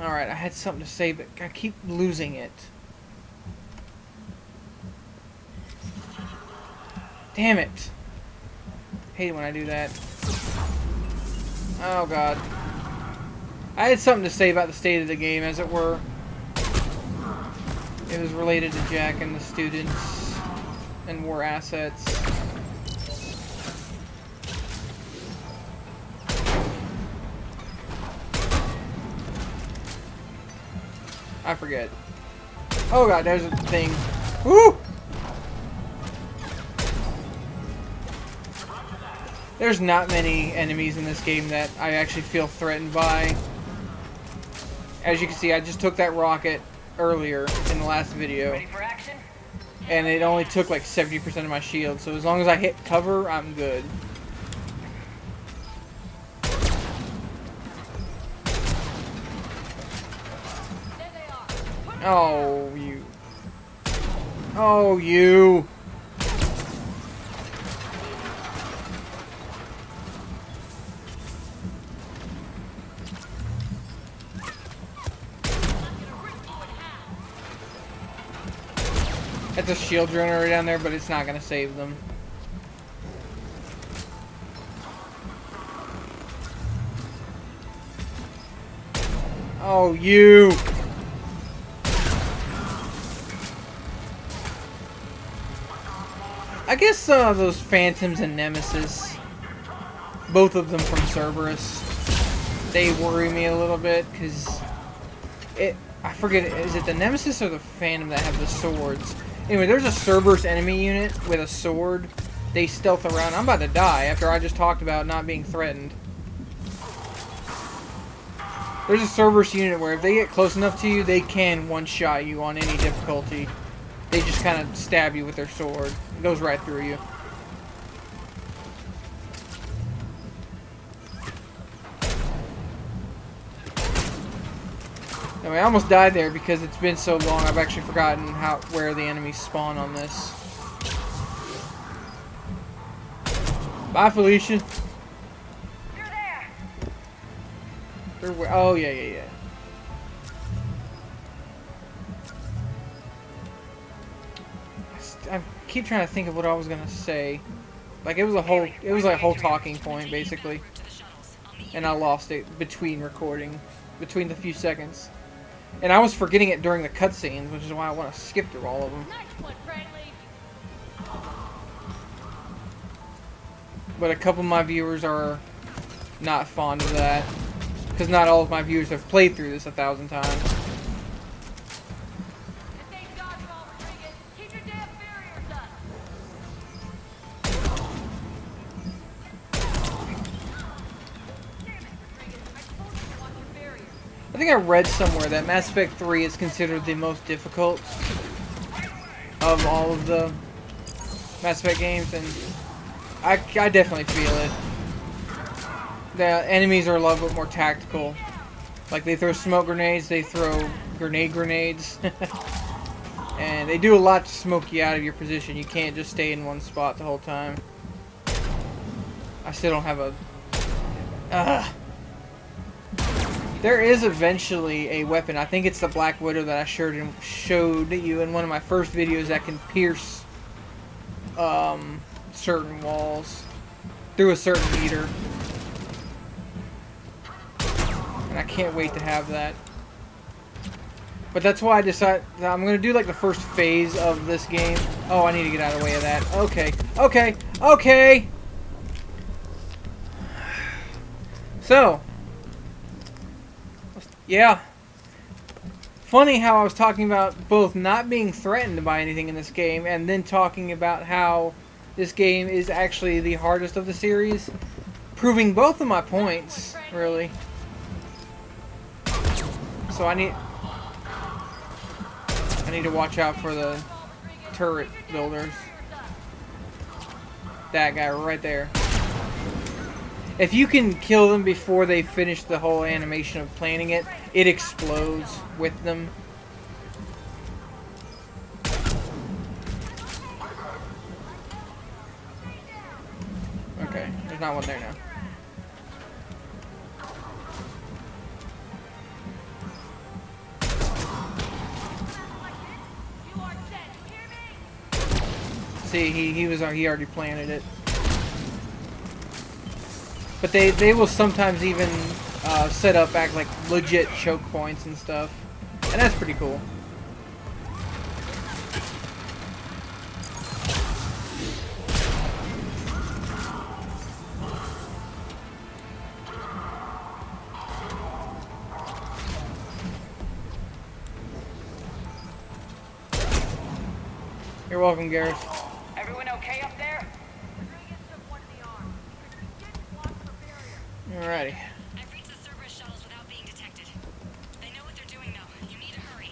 Alright, I had something to say, but I keep losing it. Damn it. Hate it when I do that. Oh god. I had something to say about the state of the game, as it were. It was related to Jack and the students and war assets. I forget. Oh god, there's a thing. Woo! There's not many enemies in this game that I actually feel threatened by. As you can see, I just took that rocket earlier in the last video. Ready for action? And it only took like 70% of my shield, so as long as I hit cover, I'm good. There they are. Oh, you. Oh, you. That's a shield drone down there, but it's not going to save them. Oh, you! I guess those Phantoms and Nemesis, both of them from Cerberus, they worry me a little bit, because I forget, is it the Nemesis or the Phantom that have the swords? Anyway, there's a Cerberus enemy unit with a sword. They stealth around. I'm about to die after I just talked about not being threatened. There's a Cerberus unit where if they get close enough to you, they can one-shot you on any difficulty. They just kind of stab you with their sword. It goes right through you. Anyway, I almost died there because it's been so long. I've actually forgotten where the enemies spawn on this. Bye, Felicia. You're there. Oh yeah. I keep trying to think of what I was gonna say. Like it was like a whole talking point basically, and I lost it between the few seconds. And I was forgetting it during the cutscenes, which is why I want to skip through all of them. Nice one, friendly. But a couple of my viewers are not fond of that, because not all of my viewers have played through this 1,000 times. This ain't dodgeball, Rodriguez. Keep your damn barriers up. Damn it, Rodriguez. I told you to watch your barriers. I think I read somewhere that Mass Effect 3 is considered the most difficult of all of the Mass Effect games, and I definitely feel it. The enemies are a little bit more tactical. Like, they throw smoke grenades, they throw grenades. And they do a lot to smoke you out of your position. You can't just stay in one spot the whole time. I still don't have a... There is eventually a weapon. I think it's the Black Widow that I showed you in one of my first videos that can pierce certain walls through a certain meter. And I can't wait to have that. But that's why I decided that I'm going to do like the first phase of this game. Oh, I need to get out of the way of that. Okay. So... yeah. Funny how I was talking about both not being threatened by anything in this game and then talking about how this game is actually the hardest of the series. Proving both of my points, really. So I need to watch out for the turret builders. That guy right there. If you can kill them before they finish the whole animation of planning it, it explodes with them. Okay, there's not one there now. See, he already planted it. But they will sometimes even set up act like legit choke points and stuff, and that's pretty cool. You're welcome, Gareth. Everyone okay up there? Alrighty. I've reached the Cerberus shuttles without being detected. They know what they're doing, though. You need to hurry.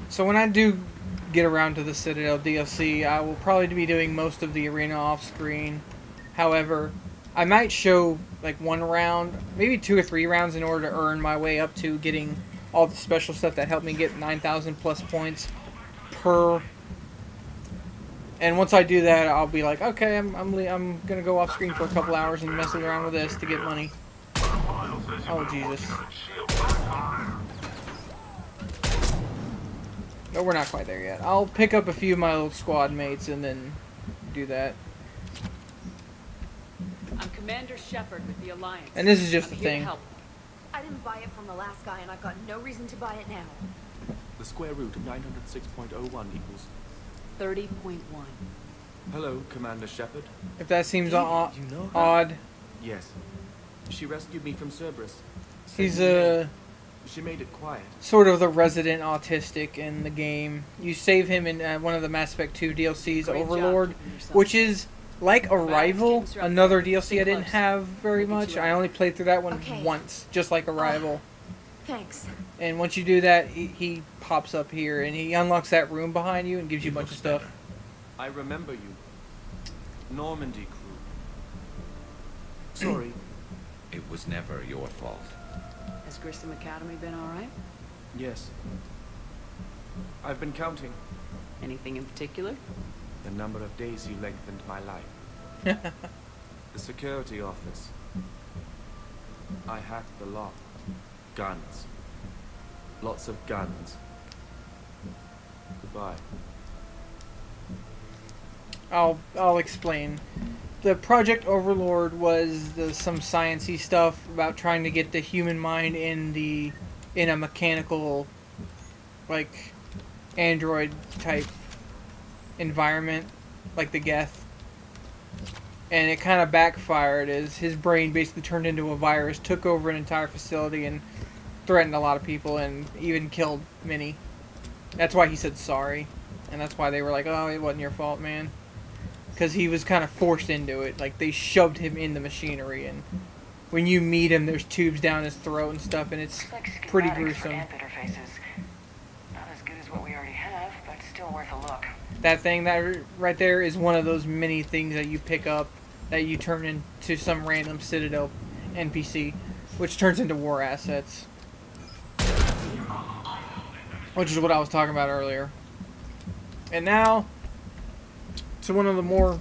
So when I do get around to the Citadel DLC, I will probably be doing most of the arena off screen. However, I might show like one round, maybe 2 or 3 rounds in order to earn my way up to getting all the special stuff that helped me get 9,000 plus points per. And once I do that, I'll be like, okay, I'm gonna go off screen for a couple hours and mess around with this to get money. Oh Jesus! No, we're not quite there yet. I'll pick up a few of my little squad mates and then do that. I'm Commander Shepard with the Alliance. And this is just I'm the here to thing. help. I didn't buy it from the last guy, and I've got no reason to buy it now. The square root of 906.01 equals. 30.1. Hello, Commander Shepard. If that seems You know her? odd, Yes. She rescued me from Cerberus. he's She made it quiet. sort of the resident autistic in the game. You save him in one of the Mass Effect 2 DLCs, Great job Overlord, keeping yourself which safe. is like Arrival, Students are up another there. DLC I Stay didn't close. have very We'll get much. you I out. only played through that one Okay. once, just like Arrival. Thanks. And once you do that, he pops up here and he unlocks that room behind you and gives you a bunch of stuff. I remember you. Normandy crew. Sorry. It was never your fault. Has Grissom Academy been alright? Yes. I've been counting Anything in particular? the number of days you lengthened my life. The security office. I hacked the lock. Guns. Lots of guns. Goodbye. I'll explain. The Project Overlord was some sciencey stuff about trying to get the human mind in a mechanical, like, android type environment, like the Geth. And it kind of backfired as his brain basically turned into a virus, took over an entire facility, and threatened a lot of people, and even killed many. That's why he said sorry, and that's why they were like, "Oh, it wasn't your fault, man." Because he was kind of forced into it. Like, they shoved him in the machinery, and when you meet him, there's tubes down his throat and stuff, and it's pretty gruesome. Interfaces. Not as good as what we already have, but still worth a look. That thing, that right there, is one of those many things that you pick up that you turn into some random Citadel NPC, which turns into war assets. Which is what I was talking about earlier. And now, to one of the more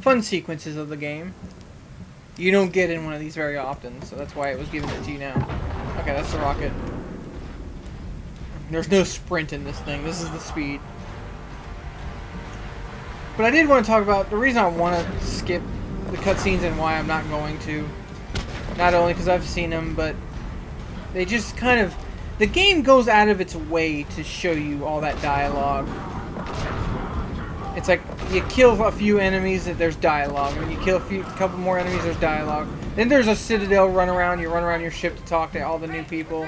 fun sequences of the game. You don't get in one of these very often, so that's why it was given it to you now. Okay, that's the rocket. There's no sprint in this thing. This is the speed. But I did want to talk about the reason I want to skip the cutscenes and why I'm not going to. Not only because I've seen them, but they just kind of... The game goes out of its way to show you all that dialogue. It's like, you kill a few enemies, there's dialogue. When you kill a couple more enemies, there's dialogue. Then there's a Citadel run around. You run around your ship to talk to all the new people.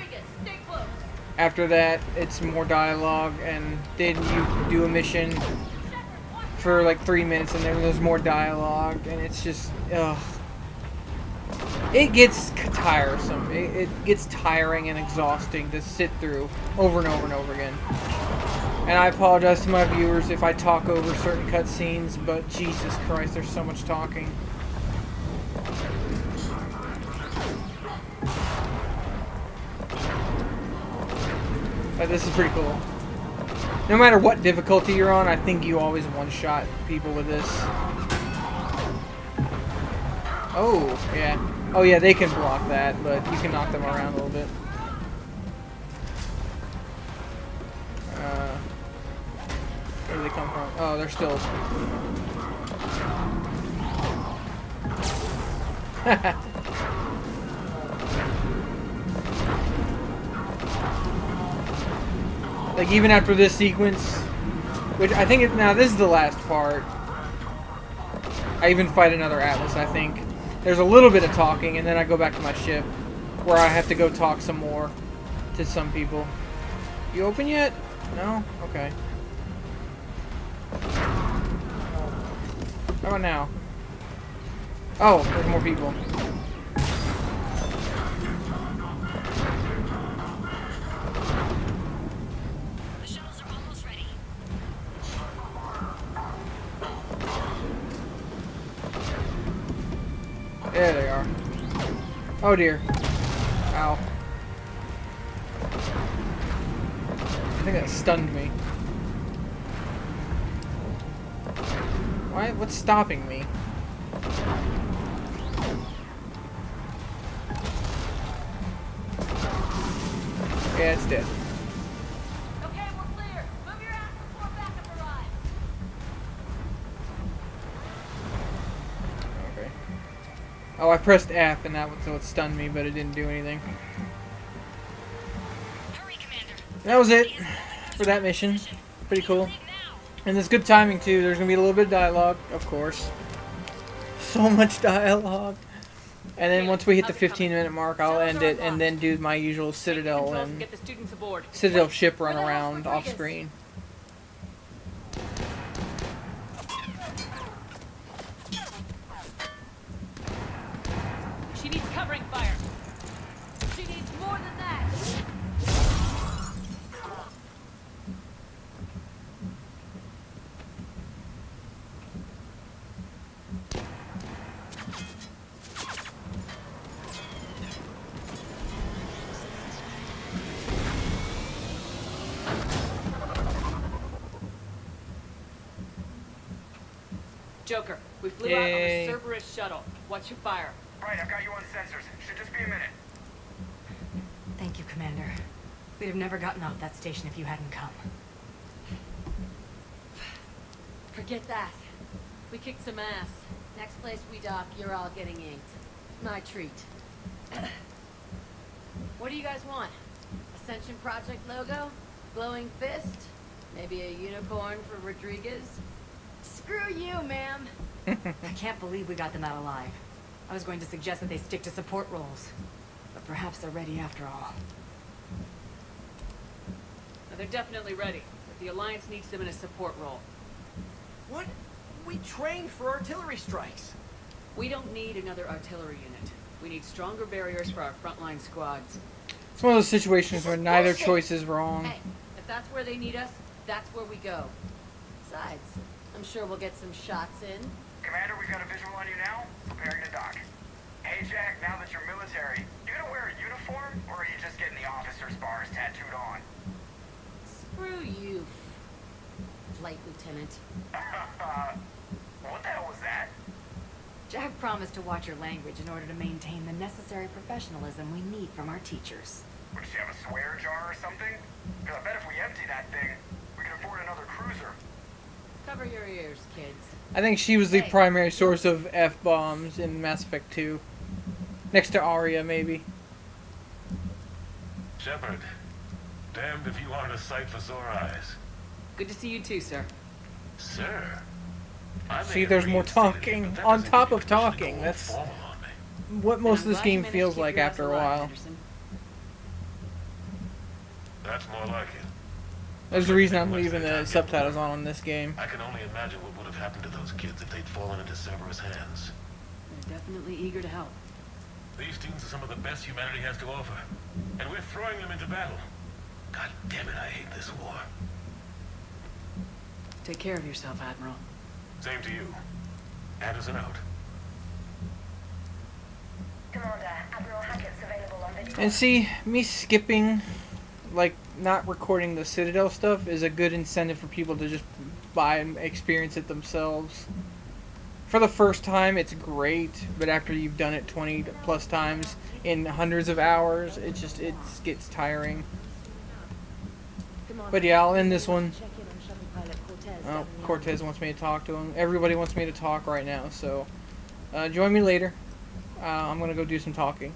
After that, it's more dialogue, and then you do a mission for like 3 minutes, and then there's more dialogue, and it's just, ugh. It gets tiresome. It gets tiring and exhausting to sit through over and over and over again. And I apologize to my viewers if I talk over certain cutscenes, but Jesus Christ, there's so much talking. But this is pretty cool. No matter what difficulty you're on, I think you always one-shot people with this. Oh, yeah. Oh, yeah, they can block that, but you can knock them around a little bit. they come from? Oh, they're still. Like, even after this sequence, which I think now this is the last part. I even fight another Atlas, I think. There's a little bit of talking, and then I go back to my ship, where I have to go talk some more to some people. You open yet? No? Okay. How about now? Oh, there's more people. The shuttles are almost ready. There they are. Oh dear. Ow. I think that stunned me. Why? What's stopping me? Yeah, it's dead. Okay, we're clear. Move your ass before backup arrives. Okay. Oh, I pressed F and that was so it stunned me, but it didn't do anything. Hurry, Commander. That was it for that mission. Pretty cool. And there's good timing too. There's gonna be a little bit of dialogue, of course. So much dialogue. And then once we hit the 15-minute mark, I'll end it and then do my usual Citadel and Get the students aboard. Citadel ship run Where the hell's around off Rodriguez? screen. She needs covering fire. She needs more than that. Joker, we flew out on Yay. the Cerberus shuttle. What's your fire? Right, I've got you on sensors. Should just be a minute. Thank you, Commander. We'd have never gotten off that station if you hadn't come. Forget that. We kicked some ass. Next place we dock, you're all getting inked. My treat. What do you guys want? Ascension Project logo? Glowing fist? Maybe a unicorn for Rodriguez? Screw you, ma'am. I can't believe we got them out alive. I was going to suggest that they stick to support roles. But perhaps they're ready after all. Now, they're definitely ready, but the Alliance needs them in a support role. What? We trained for artillery strikes. We don't need another artillery unit. We need stronger barriers for our frontline squads. It's one of those situations where neither choice is wrong. Hey, if that's where they need us, that's where we go. Besides, I'm sure we'll get some shots in. Commander, we've got a visual on you now. Preparing to dock. Hey, Jack, now that you're military, you gonna wear a uniform, or are you just getting the officer's bars tattooed on? Screw you, Flight Lieutenant. What the hell was that? Jack promised to watch your language in order to maintain the necessary professionalism we need from our teachers. Would she have a swear jar or something? Because I bet if we empty that thing, we can afford another cruiser. Cover your ears, kids. I think she was the primary source of F-bombs in Mass Effect 2. Next to Arya, maybe. Shepard, damned if you aren't a sight for sore eyes. Good to see you too, sir. Sir? I may See, have there's more reinstated talking you, but that on doesn't top give of you permission to talking. go all That's formal on me. what most of And I'm this glad you game managed to feels keep like your ass after a alive, while. Anderson. That's more like it. There's the reason I'm leaving the subtitles on this game. I can only imagine what would have happened to those kids if they'd fallen into Cerberus' hands. They're definitely eager to help. These students are some of the best humanity has to offer. And we're throwing them into battle. God damn it, I hate this war. Take care of yourself, Admiral. Same to you. Anderson out. Commander, Admiral Hackett's available on video. And see, me skipping, like, not recording the Citadel stuff is a good incentive for people to just buy and experience it themselves. For the first time, it's great, but after you've done it 20 plus times in hundreds of hours, it gets tiring. But yeah, I'll end this one Oh, Cortez wants me to talk to him. Everybody wants me to talk right now, so join me later. I'm gonna go do some talking.